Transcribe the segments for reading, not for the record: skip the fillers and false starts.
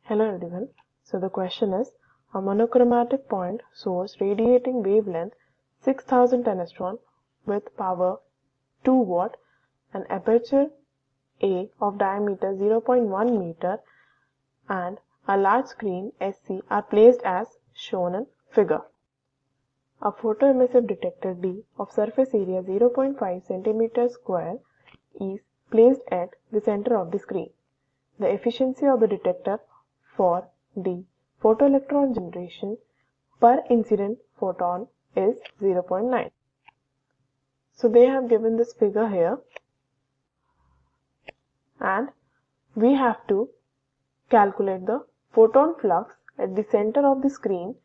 Hello everyone. So the question is, a monochromatic point source radiating wavelength 6000 angstrom with power 2 watt, an aperture A of diameter 0.1 meter and a large screen SC are placed as shown in figure. A photoemissive detector D of surface area 0.5 cm square is placed at the center of the screen. The efficiency of the detector for the photoelectron generation per incident photon is 0.9. So they have given this figure here and we have to calculate the photon flux at the center of the screen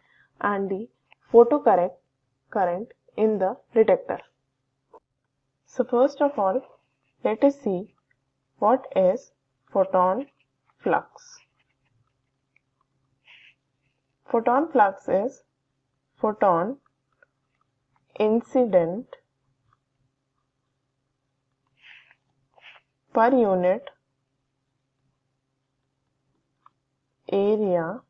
and the photocurrent current in the detector. So first of all, let us see what is photon flux. Photon flux is photon incident per unit area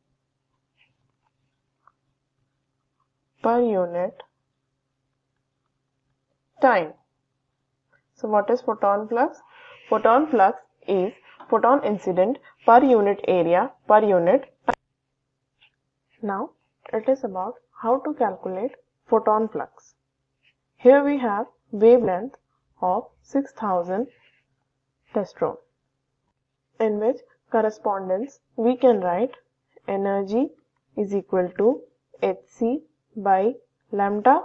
per unit time. So what is photon flux? Photon flux is photon incident per unit area per unit time. Now it is about how to calculate photon flux. Here we have wavelength of 6000 angstrom, in which correspondence we can write energy is equal to Hc by lambda,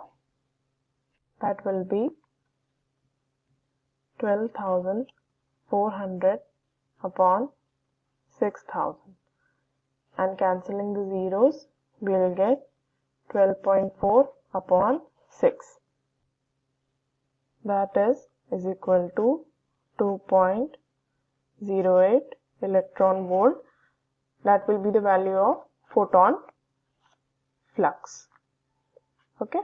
that will be 12,400 upon 6000, and cancelling the zeros we will get 12.4 upon 6, that is equal to 2.08 electron volt. That will be the value of photon flux. Okay,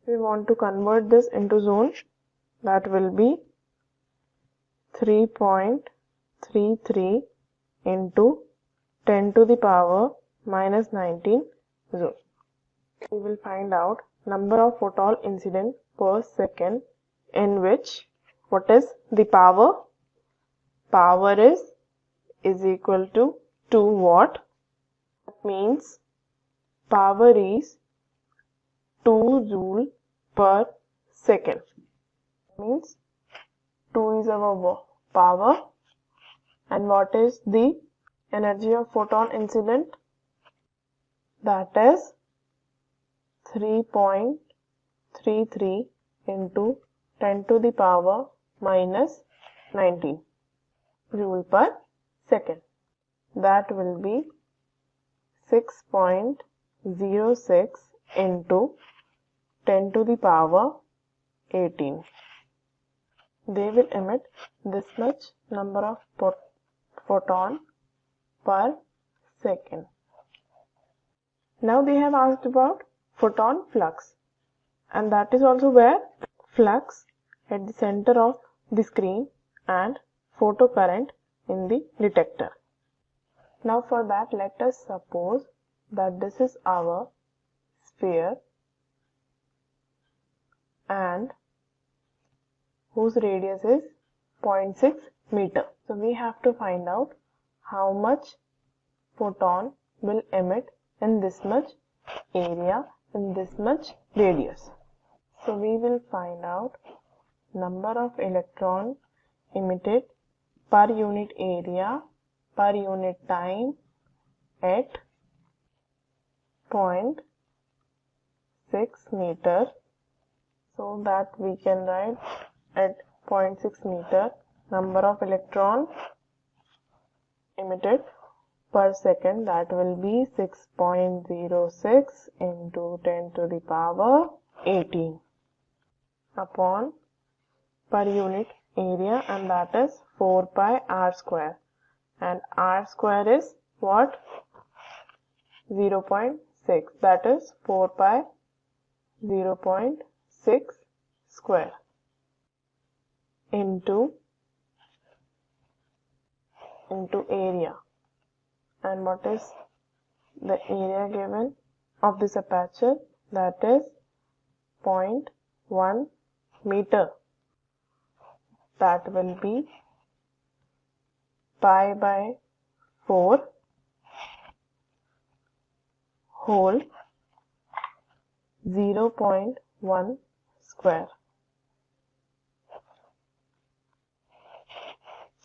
we want to convert this into joule. That will be 3.33 into 10 to the power minus 19 joule. We will find out number of photon incident per second, in which what is the power? Power is equal to 2 watt. That means power is 2 joule per second. Means 2 is our power, and what is the energy of photon incident? That is 3.33 into 10 to the power minus 19 joule per second. That will be 6.06 into 10 to the power 18. They will emit this much number of photon per second. Now they have asked about photon flux, and that is also where flux at the center of the screen and photocurrent in the detector. Now for that, let us suppose that this is our sphere and whose radius is 0.6 meter. So we have to find out how much photon will emit in this much area, in this much radius. So we will find out number of electron emitted per unit area per unit time at 0.6 meter. So that we can write at 0.6 meter number of electron emitted per second, that will be 6.06 into 10 to the power 18 upon per unit area, and that is 4 pi r square, and r square is what? 0.6, that is 4 pi 0.6 square into area, And what is the area given of this aperture? That is 0.1 meter. That will be pi by 4 whole 0.1 square.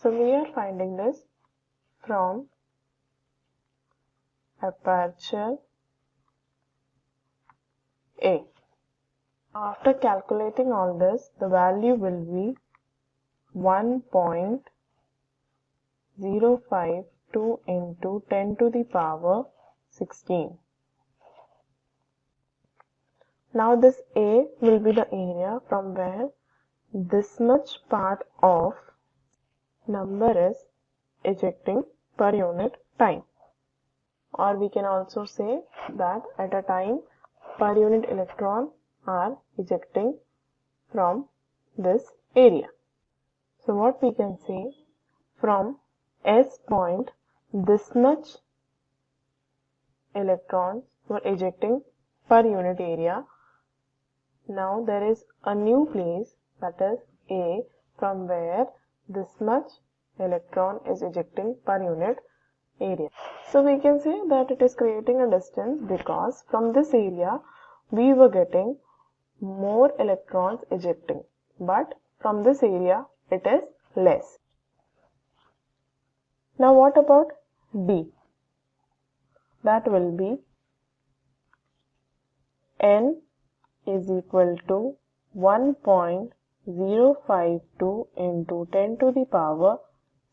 So we are finding this from aperture A. After calculating all this, the value will be 1.052 into 10 to the power 16. Now this A will be the area from where this much part of number is ejecting per unit time. Or we can also say that at a time per unit electron are ejecting from this area. So what we can say, from S point this much electrons were ejecting per unit area. Now there is a new place, that is A, from where this much electron is ejecting per unit area. So we can say that it is creating a distance because from this area we were getting more electrons ejecting, but from this area it is less. Now what about B? That will be N is equal to 1.052 into 10 to the power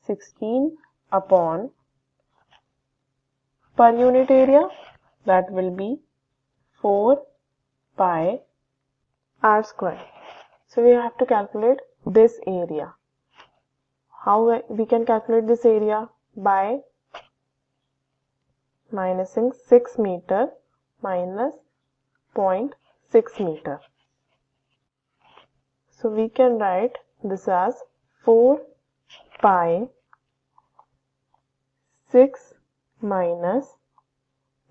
16 upon per unit area, that will be 4 pi r square. So we have to calculate this area. How we can calculate this area? By minusing 6 meter minus 0.6 meter. So we can write this as 4 pi 6 minus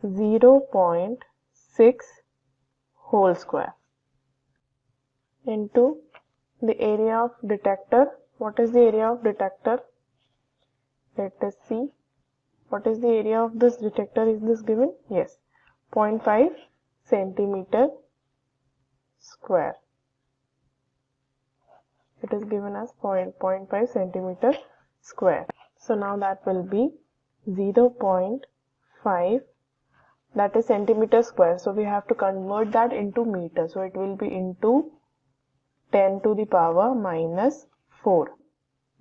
0.6 whole square into the area of detector. What is the area of detector? Let us see. What is the area of this detector? Is this given? Yes, 0.5 centimeter square. It is given as 0.5 centimeter square. So now that will be 0.5, that is centimeter square. So we have to convert that into meter. So it will be into 10 to the power minus 4.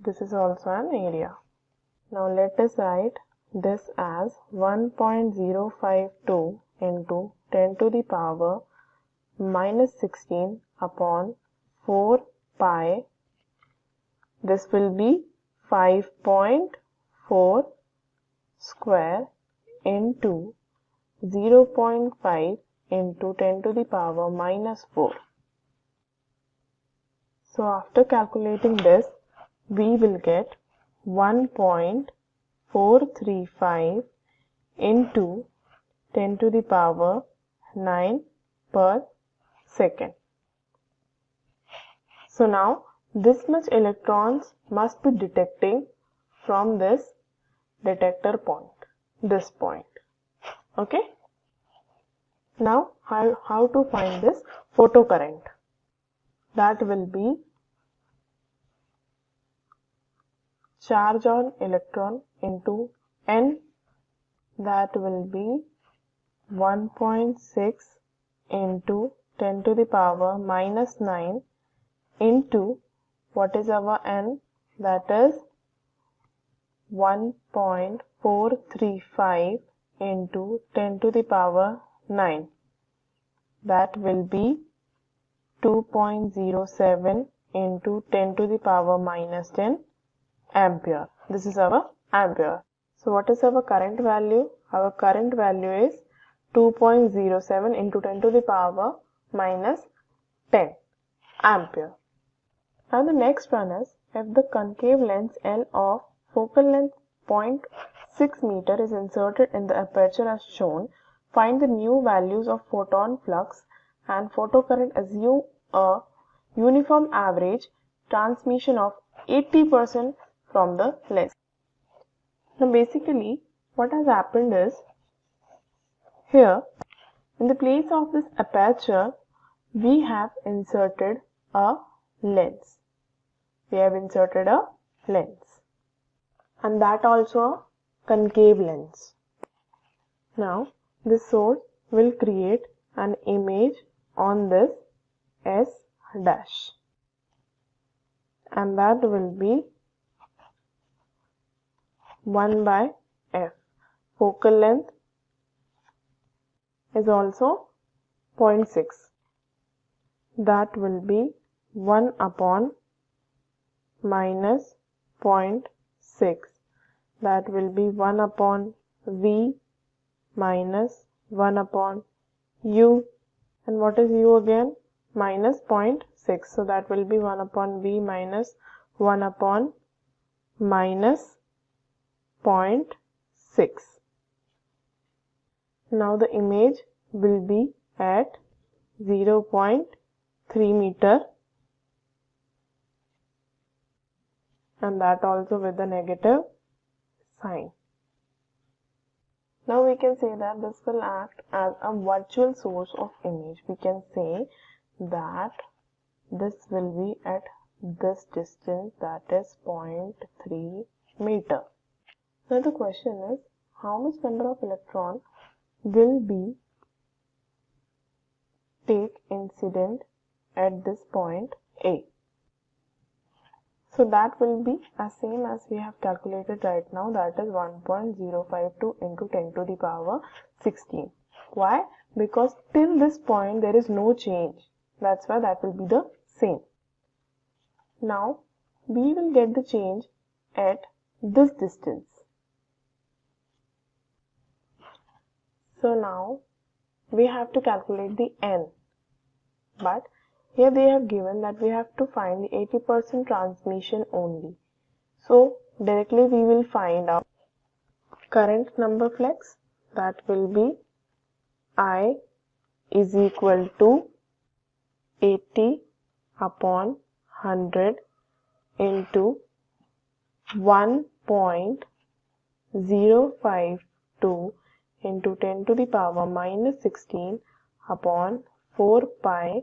This is also an area. Now let us write this as 1.052 into 10 to the power minus 16 upon 4 pi. This will be 5.4 square into 0.5 into 10 to the power minus 4. So after calculating this, we will get 1.435 into 10 to the power 9 per second. So now this much electrons must be detecting from this detector point, this point. Okay. Now how to find this photocurrent? That will be charge on electron into N, that will be 1.6 into 10 to the power minus 9 into, what is our N? That is 1.435 into 10 to the power 9. That will be 2.07 into 10 to the power minus 10 ampere. This is our ampere. So what is our current value? Our current value is 2.07 into 10 to the power minus 10 ampere. Now the next one is, if the concave lens L of focal length 0.6 6 meter is inserted in the aperture as shown. Find the new values of photon flux and photocurrent. Assume a uniform average transmission of 80% from the lens. Now basically what has happened is, here in the place of this aperture we have inserted a lens. And that also a concave lens. Now this source will create an image on this S dash, and that will be 1 by f. Focal length is also 0.6. That will be 1 upon minus 0.6. That will be 1 upon V minus 1 upon U. And what is U again? Minus 0.6. So that will be 1 upon V minus 1 upon minus 0.6. Now the image will be at 0.3 meter, and that also with the negative sign. Now we can say that this will act as a virtual source of image. We can say that this will be at this distance, that is 0.3 meter. Now the question is, how much number of electron will be take incident at this point A? So that will be as same as we have calculated right now, that is 1.052 into 10 to the power 16. Why? Because till this point there is no change. That's why that will be the same. Now we will get the change at this distance. So now we have to calculate the n, but here they have given that we have to find the 80% transmission only. So directly we will find out current number flex. That will be I is equal to 80 upon 100 into 1.052 into 10 to the power minus 16 upon 4 pi,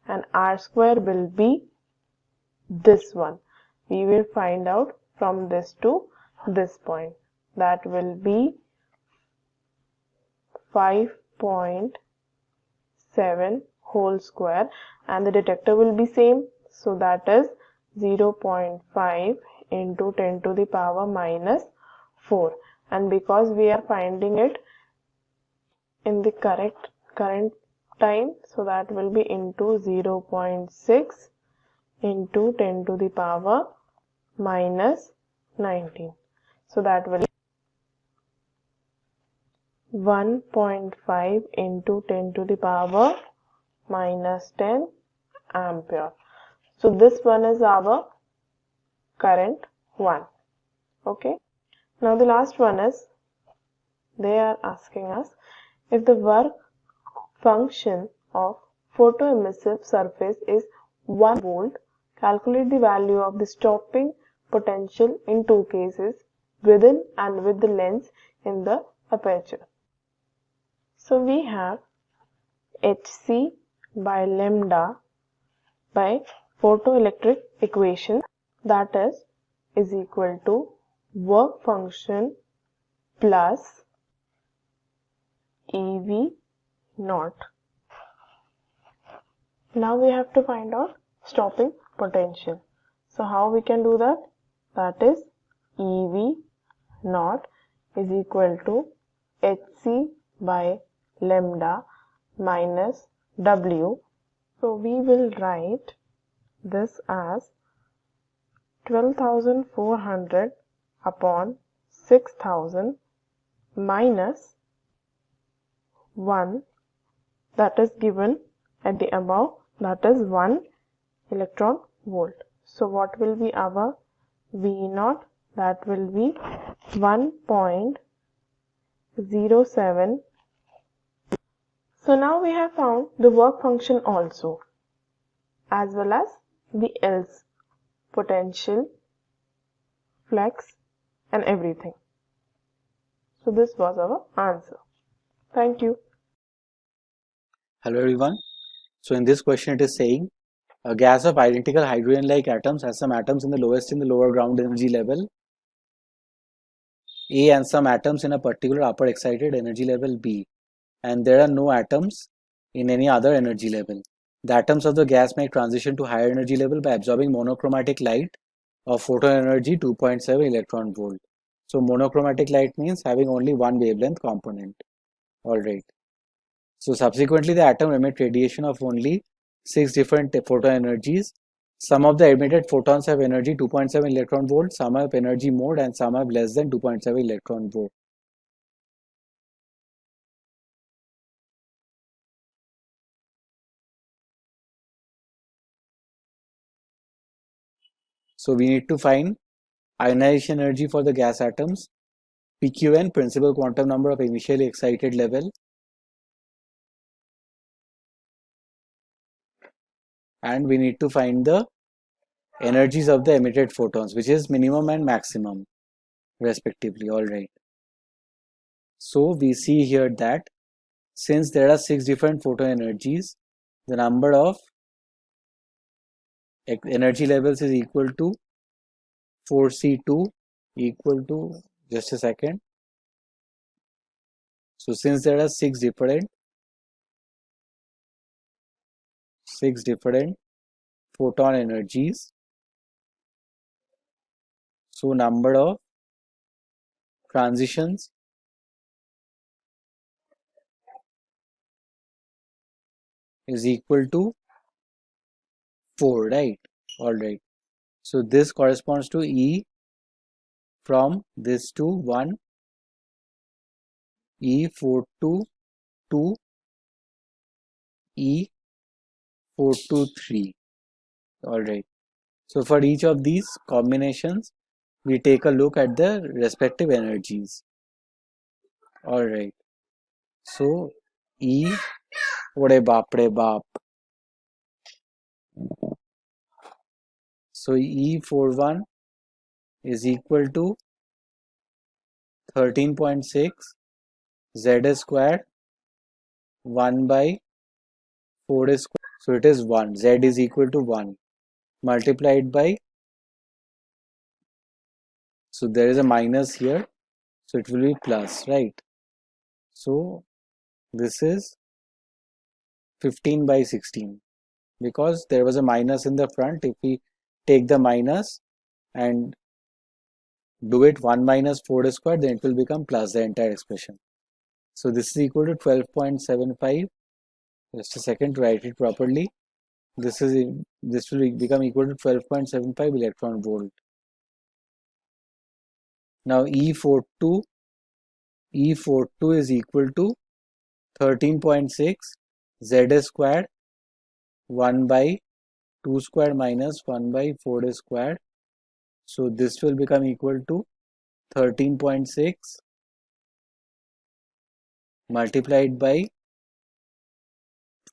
and R square will be this one. We will find out from this to this point. That will be 5.7 whole square, and the detector will be same. So that is 0.5 into 10 to the power minus 4. And because we are finding it in the correct current time, so that will be into 0.6 into 10 to the power minus 19. So that will be 1.5 into 10 to the power minus 10 ampere. So this one is our current one. Okay. Now the last one is, they are asking us, if the work function of photoemissive surface is 1 volt, calculate the value of the stopping potential in two cases, within and with the lens in the aperture. So we have Hc by lambda by photoelectric equation, that is equal to work function plus EV naught. Now we have to find out stopping potential. So how we can do that? That is EV naught is equal to Hc by lambda minus W. So we will write this as 12,400 upon 6,000 minus 1, that is given at the above, that is 1 electron volt. So what will be our V naught? That will be 1.052 0.07. So now we have found the work function also, as well as the else, potential, flex, and everything. So this was our answer. Thank you. Hello everyone. So in this question it is saying a gas of identical hydrogen-like atoms has some atoms in the lower ground energy level A and some atoms in a particular upper excited energy level B, and there are no atoms in any other energy level. The atoms of the gas may transition to higher energy level by absorbing monochromatic light of photon energy 2.7 electron volt. So monochromatic light means having only one wavelength component. Alright. So subsequently the atom emits radiation of only 6 different photon energies. Some of the emitted photons have energy 2.7 electron volt, some have energy mode, and some have less than 2.7 electron volt. So we need to find ionization energy for the gas atoms, PQN, principal quantum number of initially excited level, and we need to find the energies of the emitted photons, which is minimum and maximum respectively. Alright. So we see here that since there are 6 different photon energies, the number of energy levels is equal to 4C2 equal to, just a second. So since there are 6 different photon energies, so number of transitions is equal to 4, right? Alright. So this corresponds to E from this to 1, E4 to 2, E4 to 3. Alright. So for each of these combinations, we take a look at the respective energies. Alright. So E, ore baap re baap. So E41 is equal to 13.6 Z square 1 by 4 square. So it is 1. Z is equal to 1 multiplied by, so there is a minus here, so it will be plus, right? So this is 15 by 16 because there was a minus in the front. If we take the minus and do it 1 minus 4 square, then it will become plus the entire expression. So this is equal to 12.75. Just a second to write it properly. This will become equal to 12.75 electron volt. Now E42 is equal to 13.6 Z squared 1 by 2 square minus 1 by 4 squared. So this will become equal to 13.6 multiplied by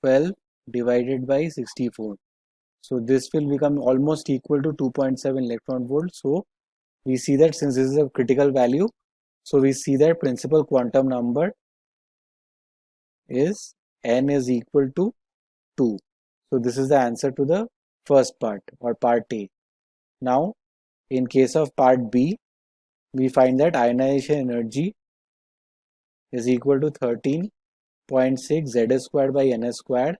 12 divided by 64. So this will become almost equal to 2.7 electron volt. So we see that since this is a critical value, so we see that principal quantum number is n is equal to 2. So this is the answer to the first part or part A. Now in case of part B, we find that ionization energy is equal to 13.6 Z squared by n squared,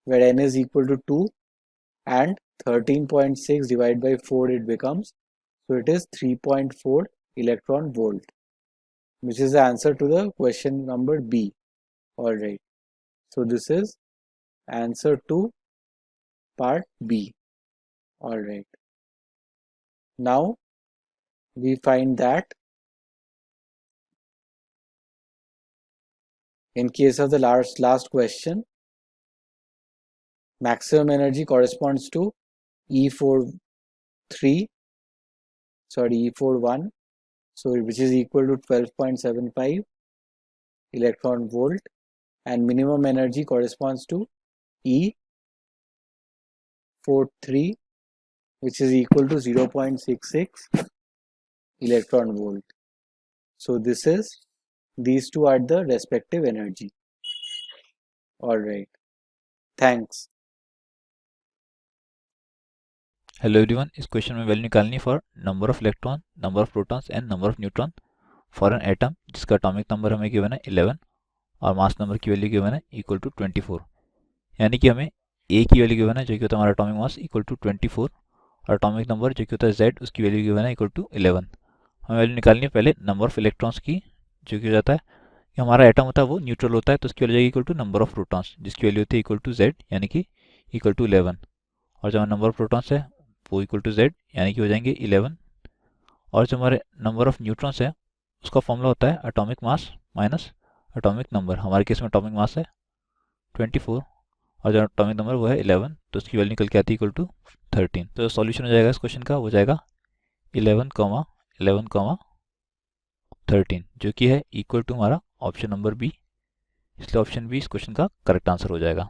where n is equal to 2 and 13.6 divided by 4 it becomes, so it is 3.4 electron volt, which is the answer to the question number B. Alright, so this is answer to part B. Alright, now we find that in case of the last question, maximum energy corresponds to E41, so which is equal to 12.75, electron volt, and minimum energy corresponds to E43, which is equal to 0.66 electron volt. So these two are the respective energy. Alright, thanks. Hello everyone, इस question में value निकालनी for number of electron, number of protons and number of neutron for an atom जिसका atomic number हमें given है 11 और mass number की value given है equal to 24। यानी कि हमें ए की वैल्यू गिवन है जो कि होता है हमारा एटॉमिक मास इक्वल टू 24 और एटॉमिक नंबर जो कि होता है जेड उसकी वैल्यू गिवन है इक्वल टू 11। हमें वैल्यू निकालनी है पहले नंबर ऑफ इलेक्ट्रॉन्स की, जो कि हो जाता है कि हमारा एटम होता है वो न्यूट्रल होता है तो उसकी वैल्यू जाएगी equal to number of protons जिसकी वैल्यू होती है इक्वल टू जेड यानी कि इक्वल टू 11। और जो नंबर ऑफ प्रोटॉन्स है वो इक्वल टू जेड यानी कि हो जाएंगे 11। और जो हमारे नंबर ऑफ न्यूट्रॉन्स है उसका फॉर्मूला होता है atomic mass minus atomic number. हमारे केस में एटॉमिक मास है 24 और जो एटॉमिक नंबर वो है 11, तो उसकी वैल्यू निकल के आती है इक्वल टू 13। तो सॉल्यूशन हो जाएगा इस क्वेश्चन का वो जाएगा 11, 13 जो कि है इक्वल टू हमारा ऑप्शन नंबर बी, इसलिए ऑप्शन बी इस क्वेश्चन का करेक्ट आंसर हो जाएगा।